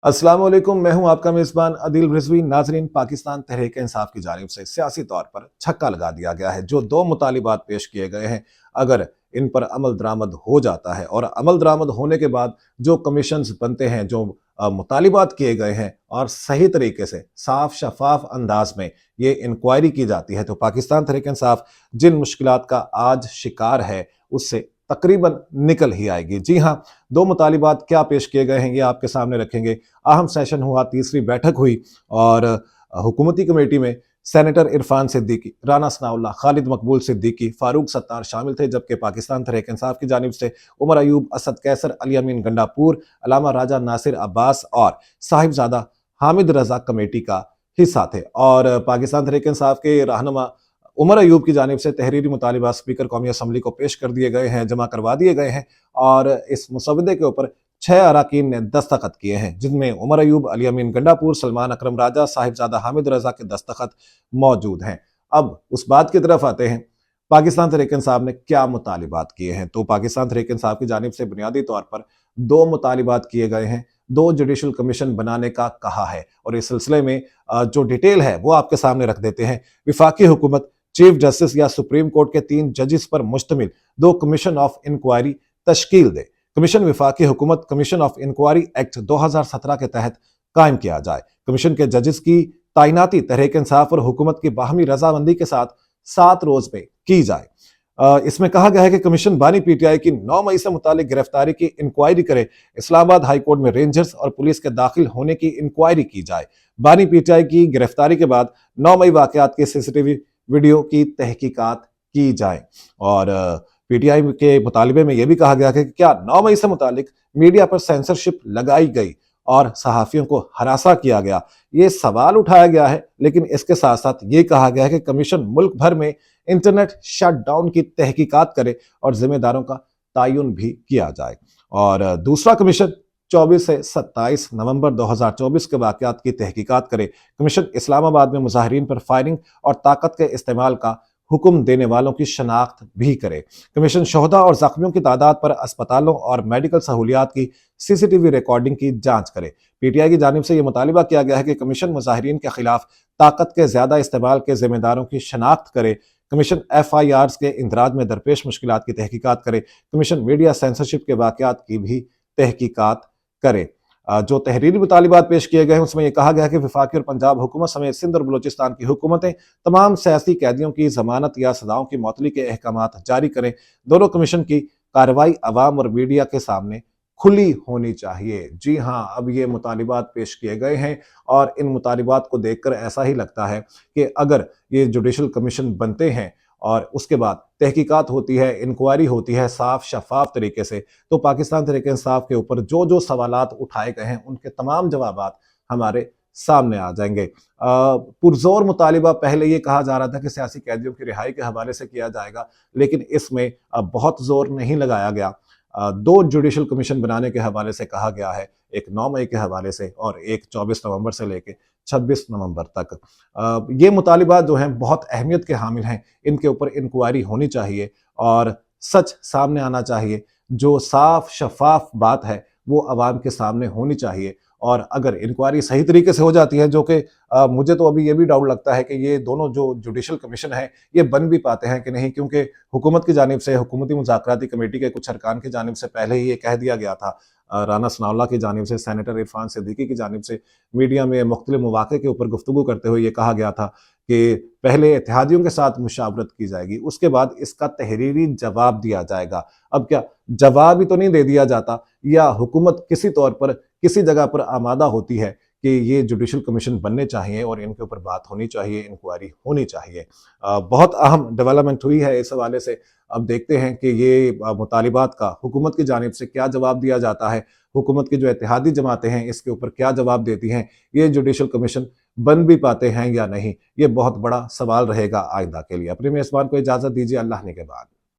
अस्सलाम वालेकुम, मैं हूं आपका मेजबान अदील रिजवी। नाजरीन, पाकिस्तान तहरीक इंसाफ की जानिब से सियासी तौर पर छक्का लगा दिया गया है। जो दो मुतालिबात पेश किए गए हैं, अगर इन पर अमल दरामद हो जाता है और अमल दरामद होने के बाद जो कमीशंस बनते हैं, जो मुतालिबात किए गए हैं और सही तरीके से साफ शफाफ अंदाज में ये इंक्वायरी की जाती है, तो पाकिस्तान तहरीक इंसाफ जिन मुश्किलात का आज शिकार है उससे तकरीबन निकल ही आएगी। जी हाँ, दो मुतालिबात क्या पेश किए गए हैं ये आपके सामने रखेंगे। अहम सेशन हुआ, तीसरी बैठक हुई और हुकूमती कमेटी में सेनेटर इरफान सिद्दीकी, राना सनाउल्लाह, खालिद मकबूल सिद्दीकी, फारूक सत्तार शामिल थे, जबकि पाकिस्तान तहरीक इंसाफ की जानिब से उमर अयूब, असद कैसर, अली अमीन गंडापुर, अलामा राजा नासिर अब्बास और साहिबजादा हामिद रजा कमेटी का हिस्सा थे। और पाकिस्तान तहरीक इंसाफ के रहनुमा उमर अयूब की जानिब से तहरीरी मुतालिबा स्पीकर कौमी असम्बली को पेश कर दिए गए हैं, जमा करवा दिए गए हैं और इस मुसवदे के ऊपर 6 अराकीन ने दस्तखत किए हैं, जिनमें उमर अयूब, अली अमीन गंडापुर, सलमान अकरम राजा, साहिबजादा हामिद रजा के दस्तखत मौजूद हैं। अब उस बात की तरफ आते हैं, पाकिस्तान तहरीक इंसाफ ने क्या मुतालिबात किए हैं। तो पाकिस्तान तहरीक इंसाफ की जानिब से बुनियादी तौर पर दो मुतालिबात किए गए हैं, दो जुडिशल कमीशन बनाने का कहा है और इस सिलसिले में जो डिटेल है वो आपके सामने रख देते हैं। विफाकी हुकूमत चीफ जस्टिस या सुप्रीम कोर्ट के 3 जजेस पर मुश्तमिल दो कमीशन ऑफ इंक्वायरी तश्कील दे। कमीशन विफाकी हुकूमत कमीशन ऑफ इंक्वायरी एक्ट 2017 के तहत कायम किया जाए। कमीशन के जजेस की तैनाती तहरीक इंसाफ और हुकूमत की बाहमी रजामंदी के साथ 7 रोज में की जाए। इसमें कहा गया है कि कमीशन बानी पीटीआई की 9 मई से मुतालिक गिरफ्तारी की इंक्वायरी करे। इस्लामाबाद हाई कोर्ट में रेंजर्स और पुलिस के दाखिल होने की इंक्वायरी की जाए। बानी पीटीआई की गिरफ्तारी के बाद 9 मई वाकयात के सीसीटीवी वीडियो की तहकीकात की जाए। और पीटीआई के मुतालिबे में यह भी कहा गया कि क्या 9 मई से मुतालिक मीडिया पर सेंसरशिप लगाई गई और सहाफियों को हरासा किया गया, ये सवाल उठाया गया है। लेकिन इसके साथ साथ ये कहा गया है कि कमीशन मुल्क भर में इंटरनेट शटडाउन की तहकीकात करे और जिम्मेदारों का तयन भी किया जाए। और दूसरा कमीशन 24 से 27 नवंबर 2024 के वाकयात की तहकीकात करे। कमीशन इस्लामाबाद में मुजाहिरीन पर फायरिंग और ताकत के इस्तेमाल का हुक्म देने वालों की शनाख्त भी करे। कमीशन शोहदा और जख्मियों की तादाद पर अस्पतालों और मेडिकल सहूलियात की सीसीटीवी रिकॉर्डिंग की जांच करे। पीटीआई की जानिब से यह मुतालिबा किया गया है कि कमीशन मुजाहिरीन के खिलाफ ताकत के ज्यादा इस्तेमाल के जिम्मेदारों की शनाख्त करे। कमीशन FIRs के इंदराज में दरपेश मुश्किलात की तहकीकात करे। कमीशन मीडिया सेंसरशिप के वाकयात की भी तहकीकात करे। जो तहरीरी मुतालिबात पेश किए गए हैं उसमें यह कहा गया कि वफाकी और पंजाब हुकूमत समेत सिंध और बलोचिस्तान की हुकूमतें तमाम सियासी कैदियों की जमानत या सजाओं की मौतली के अहकामात जारी करें। दोनों कमीशन की कार्रवाई अवाम और मीडिया के सामने खुली होनी चाहिए। जी हाँ, अब ये मुतालिबात पेश किए गए हैं और इन मुतालिबात को देखकर ऐसा ही लगता है कि अगर ये जुडिशल कमीशन बनते हैं और उसके बाद तहकीकात होती है, इंक्वायरी होती है साफ शफाफ तरीके से, तो पाकिस्तान तहरीक इंसाफ के ऊपर जो जो सवालात उठाए गए हैं उनके तमाम जवाबात हमारे सामने आ जाएंगे। पुरजोर मुतालिबा पहले ये कहा जा रहा था कि सियासी कैदियों की रिहाई के हवाले से किया जाएगा, लेकिन इसमें अब बहुत जोर नहीं लगाया गया। दो जुडिशल कमीशन बनाने के हवाले से कहा गया है, एक 9 मई के हवाले से और एक 24 नवंबर से लेकर 26 नवंबर तक। ये मुतालिबात जो हैं बहुत अहमियत के हामिल हैं, इनके ऊपर इंक्वायरी होनी चाहिए और सच सामने आना चाहिए। जो साफ शफाफ बात है वो अवाम के सामने होनी चाहिए। और अगर इंक्वायरी सही तरीके से हो जाती है, जो कि मुझे तो अभी ये भी डाउट लगता है कि ये दोनों जो जुडिशल कमीशन है ये बन भी पाते हैं कि नहीं, क्योंकि हुकूमत की जानिब से, हुकूमती मुज़ाकराती कमेटी के कुछ अरकान की जानिब से पहले ही ये कह दिया गया था। राना सनाउल्लाह की जानिब से, सेनेटर इरफान सिद्दीकी की जानिब से मीडिया में मुख्तलिफ मौक़े के ऊपर गुफ्तगू करते हुए ये कहा गया था कि पहले इत्तेहादियों के साथ मुशावरत की जाएगी, उसके बाद इसका तहरीरी जवाब दिया जाएगा। अब क्या जवाब ही तो नहीं दे दिया जाता, या हुकूमत किसी तौर पर किसी जगह पर आमादा होती है कि ये जुडिशल कमीशन बनने चाहिए और इनके ऊपर बात होनी चाहिए, इंक्वायरी होनी चाहिए। बहुत अहम डेवलपमेंट हुई है इस हवाले से। अब देखते हैं कि ये मुतालिबात का हुकूमत की जानिब से क्या जवाब दिया जाता है, हुकूमत की जो इत्तेहादी जमातें हैं इसके ऊपर क्या जवाब देती हैं, ये जुडिशल कमीशन बन भी पाते हैं या नहीं, ये बहुत बड़ा सवाल रहेगा आइंदा के लिए। अपने मेजबान को इजाज़त दीजिए, अल्लाह ने के बाद।